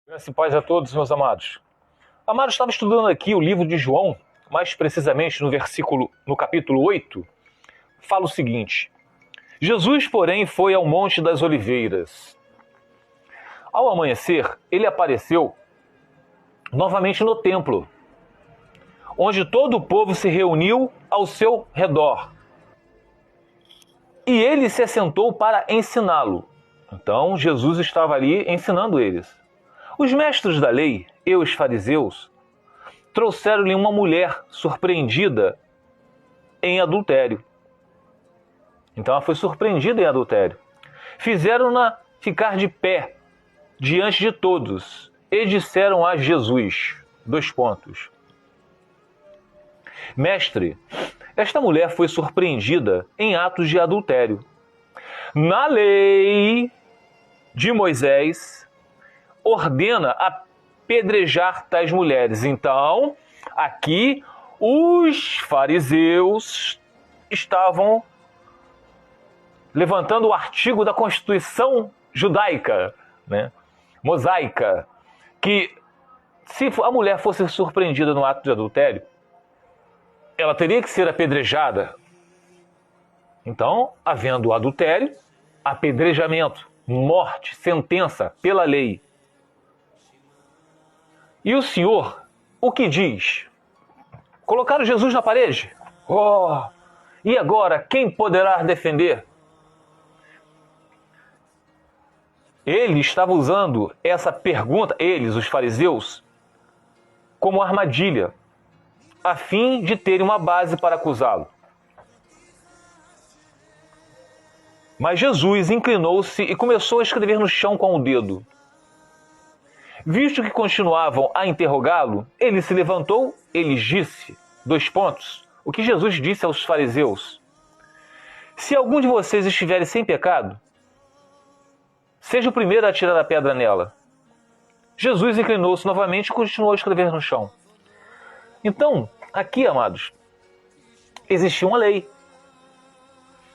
Graça e paz a todos, meus amados. Amados, estava estudando aqui o livro de João, mais precisamente no capítulo 8, fala o seguinte: Jesus, porém, foi ao Monte das Oliveiras. Ao amanhecer, ele apareceu novamente no templo, onde todo o povo se reuniu ao seu redor. E ele se assentou para ensiná-lo. Então, Jesus estava ali ensinando eles. Os mestres da lei e os fariseus trouxeram-lhe uma mulher surpreendida em adultério. Então ela foi surpreendida em adultério. Fizeram-na ficar de pé diante de todos e disseram a Jesus, : Mestre, esta mulher foi surpreendida em atos de adultério. Na lei de Moisés, ordena apedrejar tais mulheres. Então, aqui, os fariseus estavam levantando o artigo da Constituição judaica, mosaica, que se a mulher fosse surpreendida no ato de adultério, ela teria que ser apedrejada. Então, havendo adultério, apedrejamento, morte, sentença pela lei. E o Senhor, o que diz? Colocaram Jesus na parede? E agora, quem poderá defender? Ele estava usando essa pergunta, eles, os fariseus, como armadilha, a fim de terem uma base para acusá-lo. Mas Jesus inclinou-se e começou a escrever no chão com o dedo. Visto que continuavam a interrogá-lo, ele se levantou e lhes disse, : o que Jesus disse aos fariseus: Se algum de vocês estiver sem pecado, seja o primeiro a atirar a pedra nela. Jesus inclinou-se novamente e continuou a escrever no chão. Então, aqui, amados, existia uma lei.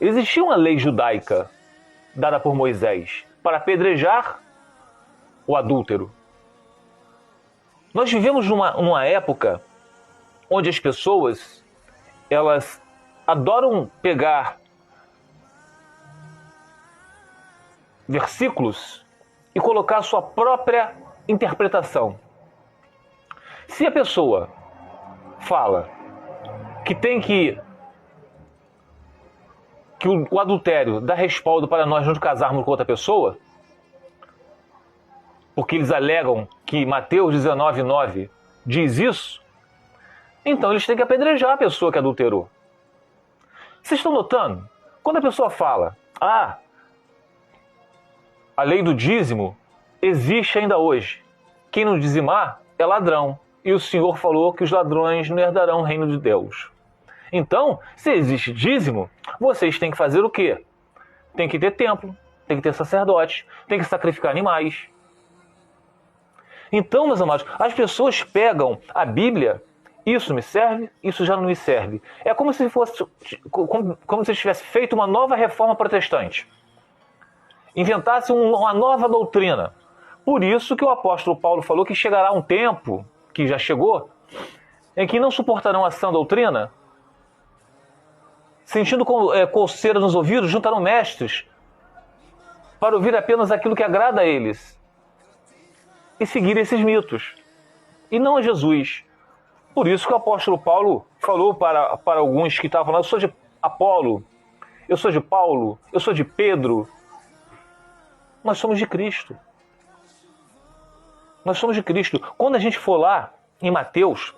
Existia uma lei judaica dada por Moisés para apedrejar o adúltero. Nós vivemos numa época onde as pessoas, elas adoram pegar versículos e colocar a sua própria interpretação. Se a pessoa fala que tem que o adultério dá respaldo para nós nos casarmos com outra pessoa, porque eles alegam que Mateus 19:9 diz isso, então eles têm que apedrejar a pessoa que adulterou. Vocês estão notando? Quando a pessoa fala, a lei do dízimo existe ainda hoje. Quem não dizimar é ladrão. E o Senhor falou que os ladrões não herdarão o reino de Deus. Então, se existe dízimo, vocês têm que fazer o quê? Tem que ter templo, tem que ter sacerdote, tem que sacrificar animais. Então, meus amados, as pessoas pegam a Bíblia, isso me serve, isso já não me serve. É como se tivesse feito uma nova reforma protestante. Inventasse uma nova doutrina. Por isso que o apóstolo Paulo falou que chegará um tempo, que já chegou, em que não suportarão a sã doutrina, sentindo coceira nos ouvidos, juntarão mestres para ouvir apenas aquilo que agrada a eles e seguir esses mitos, e não a Jesus. Por isso que o apóstolo Paulo falou para alguns que estavam lá: eu sou de Apolo, eu sou de Paulo, eu sou de Pedro. Nós somos de Cristo. Nós somos de Cristo. Quando a gente for lá em Mateus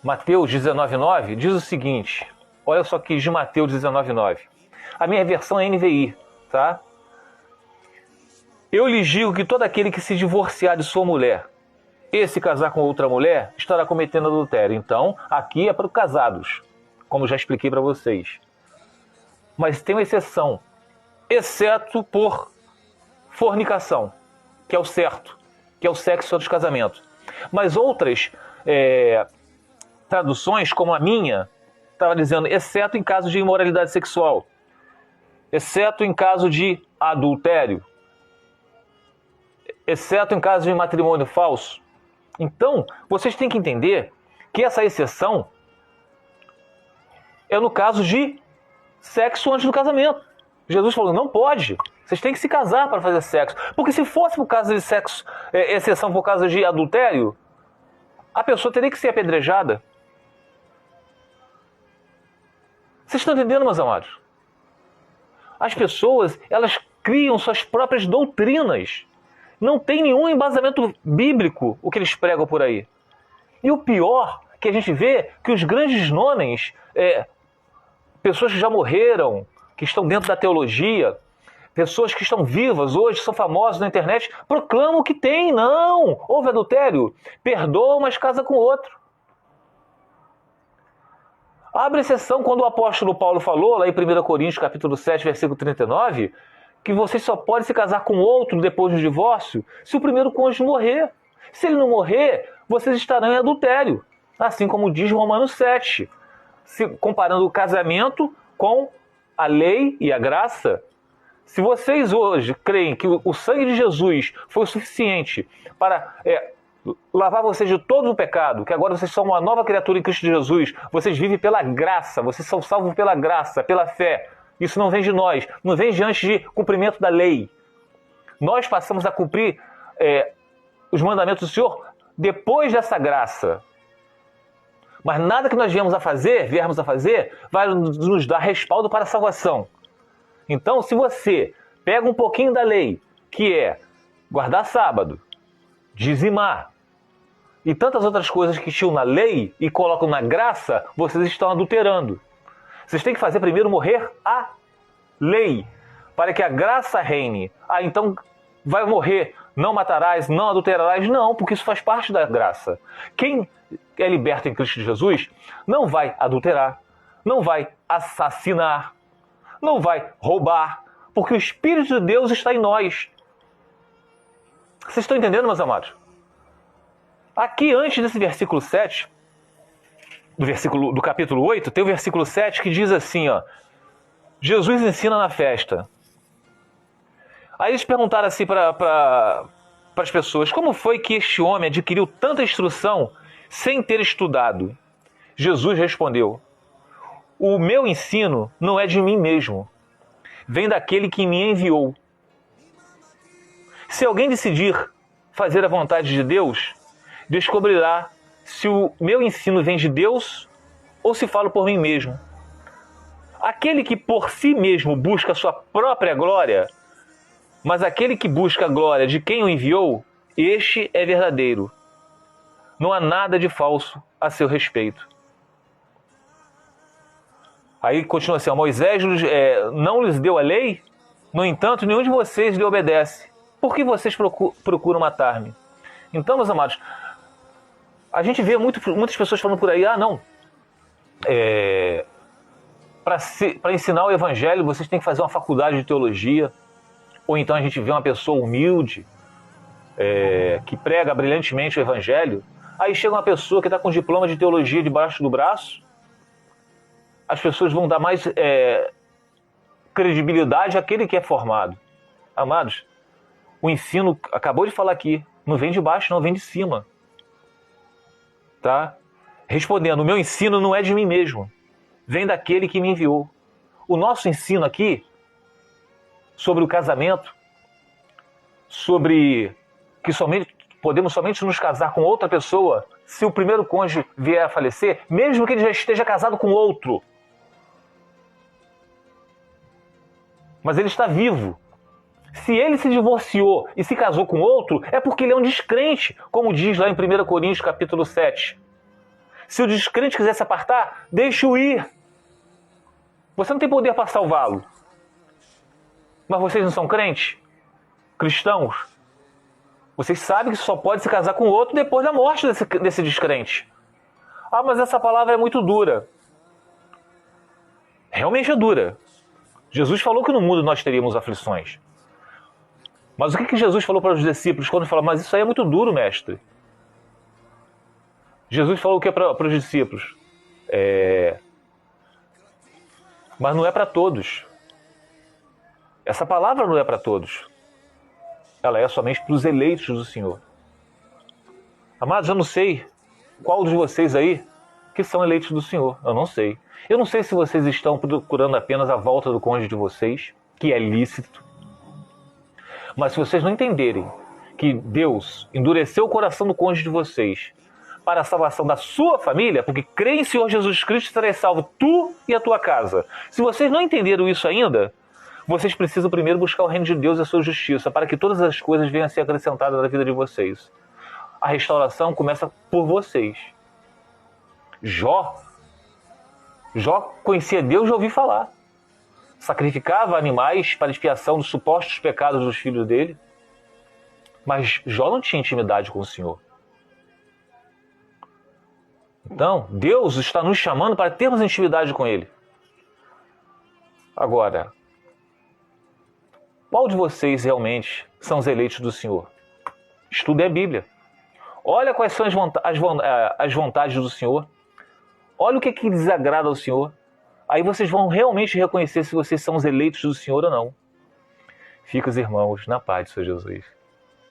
19:9, diz o seguinte, olha só aqui de Mateus 19:9. A minha versão é NVI, tá? Eu lhes digo que todo aquele que se divorciar de sua mulher e se casar com outra mulher, estará cometendo adultério. Então, aqui é para os casados, como já expliquei para vocês. Mas tem uma exceção, exceto por fornicação, que é o certo, que é o sexo antes do casamento. Mas outras traduções, como a minha, estava dizendo, exceto em caso de imoralidade sexual, exceto em caso de adultério, exceto em caso de matrimônio falso. Então, vocês têm que entender que essa exceção é no caso de sexo antes do casamento. Jesus falou, não pode. Vocês têm que se casar para fazer sexo. Porque se fosse por causa de sexo, exceção por causa de adultério, a pessoa teria que ser apedrejada. Vocês estão entendendo, meus amados? As pessoas, elas criam suas próprias doutrinas. Não tem nenhum embasamento bíblico o que eles pregam por aí. E o pior que a gente vê que os grandes nomes, pessoas que já morreram, que estão dentro da teologia, pessoas que estão vivas hoje, são famosas na internet, proclamam que tem. Não! Houve adultério. Perdoa, mas casa com outro. Abre exceção quando o apóstolo Paulo falou, lá em 1 Coríntios, capítulo 7, versículo 39, que você só pode se casar com outro depois do divórcio se o primeiro cônjuge morrer. Se ele não morrer, vocês estarão em adultério. Assim como diz Romanos 7, comparando o casamento com a lei e a graça. Se vocês hoje creem que o sangue de Jesus foi o suficiente para lavar vocês de todo o pecado, que agora vocês são uma nova criatura em Cristo Jesus, vocês vivem pela graça, vocês são salvos pela graça, pela fé. Isso não vem de nós, não vem diante de cumprimento da lei. Nós passamos a cumprir os mandamentos do Senhor depois dessa graça. Mas nada que nós viermos a fazer, vai nos dar respaldo para a salvação. Então, se você pega um pouquinho da lei, que é guardar sábado, dizimar, e tantas outras coisas que tinham na lei e colocam na graça, vocês estão adulterando. Vocês têm que fazer primeiro morrer a lei, para que a graça reine. Então vai morrer, não matarás, não adulterarás. Não, porque isso faz parte da graça. Quem é liberto em Cristo Jesus não vai adulterar, não vai assassinar, não vai roubar, porque o Espírito de Deus está em nós. Vocês estão entendendo, meus amados? Aqui, antes desse versículo 7, do capítulo 8, tem o versículo 7 que diz assim, ó, Jesus ensina na festa. Aí eles perguntaram assim para as pessoas, como foi que este homem adquiriu tanta instrução sem ter estudado? Jesus respondeu, o meu ensino não é de mim mesmo, vem daquele que me enviou. Se alguém decidir fazer a vontade de Deus, descobrirá se o meu ensino vem de Deus ou se falo por mim mesmo. Aquele que por si mesmo busca a sua própria glória, mas aquele que busca a glória de quem o enviou, este é verdadeiro. Não há nada de falso a seu respeito. Aí continua assim, Moisés não lhes deu a lei, no entanto, nenhum de vocês lhe obedece. Por que vocês procuram matar-me? Então, meus amados, a gente vê muitas pessoas falando por aí, para ensinar o evangelho, vocês têm que fazer uma faculdade de teologia. Ou então a gente vê uma pessoa humilde, que prega brilhantemente o evangelho. Aí chega uma pessoa que está com diploma de teologia debaixo do braço. As pessoas vão dar mais credibilidade àquele que é formado. Amados, o ensino, acabou de falar aqui, não vem de baixo, não vem de cima. Tá? Respondendo, o meu ensino não é de mim mesmo, vem daquele que me enviou. O nosso ensino aqui, sobre o casamento, sobre que podemos somente nos casar com outra pessoa se o primeiro cônjuge vier a falecer, mesmo que ele já esteja casado com outro. Mas ele está vivo. Se ele se divorciou e se casou com outro, é porque ele é um descrente, como diz lá em 1 Coríntios capítulo 7. Se o descrente quiser se apartar, deixe-o ir. Você não tem poder para salvá-lo. Mas vocês não são crentes? Cristãos? Vocês sabem que só pode se casar com outro depois da morte desse descrente. Ah, mas essa palavra é muito dura. Realmente é dura. Jesus falou que no mundo nós teríamos aflições. Mas o que Jesus falou para os discípulos quando falou, mas isso aí é muito duro, mestre? Jesus falou o que para os discípulos? Mas não é para todos. Essa palavra não é para todos. ela é somente para os eleitos do Senhor. Amados, eu não sei qual de vocês aí que são eleitos do Senhor. Eu não sei. Eu não sei se vocês estão procurando apenas a volta do cônjuge de vocês, que é lícito. Mas se vocês não entenderem que Deus endureceu o coração do cônjuge de vocês para a salvação da sua família, porque crê em Senhor Jesus Cristo, serás salvo tu e a tua casa. Se vocês não entenderam isso ainda, vocês precisam primeiro buscar o reino de Deus e a sua justiça, para que todas as coisas venham a ser acrescentadas na vida de vocês. A restauração começa por vocês. Jó conhecia Deus e ouviu falar. Sacrificava animais para expiação dos supostos pecados dos filhos dele. Mas Jó não tinha intimidade com o Senhor. Então, Deus está nos chamando para termos intimidade com Ele. Agora, qual de vocês realmente são os eleitos do Senhor? Estude a Bíblia. Olha quais são as vontades do Senhor. Olha o que desagrada ao Senhor. Aí vocês vão realmente reconhecer se vocês são os eleitos do Senhor ou não. Fica os irmãos na paz de Senhor Jesus.